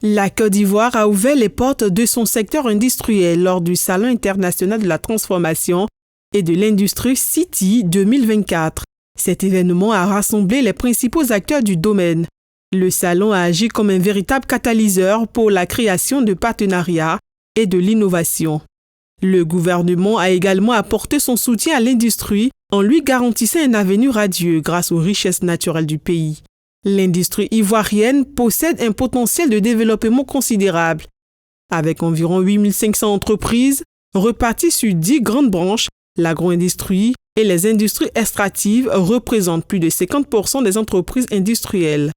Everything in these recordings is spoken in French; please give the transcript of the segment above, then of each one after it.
La Côte d'Ivoire a ouvert les portes de son secteur industriel lors du Salon international de la transformation et de l'industrie City 2024. Cet événement a rassemblé les principaux acteurs du domaine. Le salon a agi comme un véritable catalyseur pour la création de partenariats et de l'innovation. Le gouvernement a également apporté son soutien à l'industrie en lui garantissant un avenir radieux grâce aux richesses naturelles du pays. L'industrie ivoirienne possède un potentiel de développement considérable. Avec environ 8500 entreprises reparties sur 10 grandes branches, l'agro-industrie et les industries extractives représentent plus de 50% des entreprises industrielles.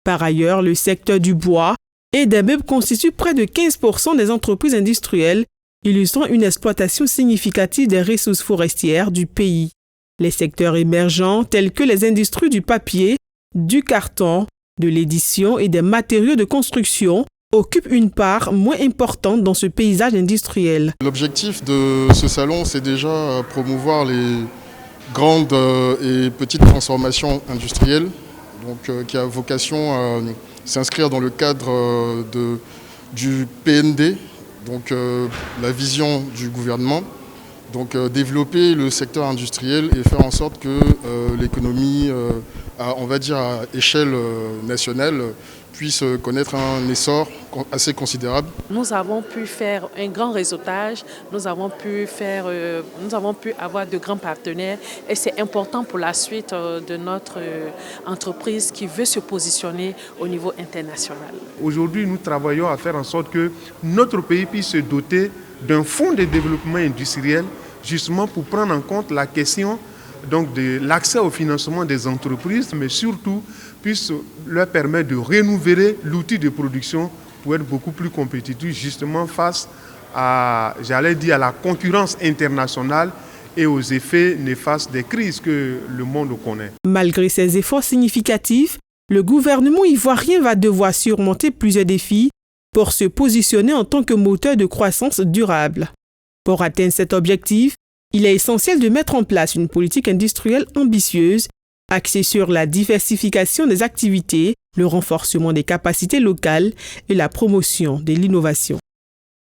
Par ailleurs, le secteur du bois et des meubles constitue près de 15% des entreprises industrielles, illustrant une exploitation significative des ressources forestières du pays. Les secteurs émergents tels que les industries du papier, du carton, de l'édition et des matériaux de construction occupent une part moins importante dans ce paysage industriel. L'objectif de ce salon, c'est déjà promouvoir les grandes et petites transformations industrielles, qui a vocation à s'inscrire dans le cadre du PND, la vision du gouvernement. Développer le secteur industriel et faire en sorte que l'économie, à échelle nationale, puisse connaître un essor assez considérable. Nous avons pu faire un grand réseautage, nous avons pu avoir de grands partenaires et c'est important pour la suite de notre entreprise qui veut se positionner au niveau international. Aujourd'hui, nous travaillons à faire en sorte que notre pays puisse se doter d'un fonds de développement industriel justement pour prendre en compte la question de l'accès au financement des entreprises, mais surtout puisse leur permettre de renouveler l'outil de production pour être beaucoup plus compétitif justement face à la concurrence internationale et aux effets néfastes des crises que le monde connaît. Malgré ces efforts significatifs, le gouvernement ivoirien va devoir surmonter plusieurs défis pour se positionner en tant que moteur de croissance durable. Pour atteindre cet objectif, il est essentiel de mettre en place une politique industrielle ambitieuse, axée sur la diversification des activités, le renforcement des capacités locales et la promotion de l'innovation.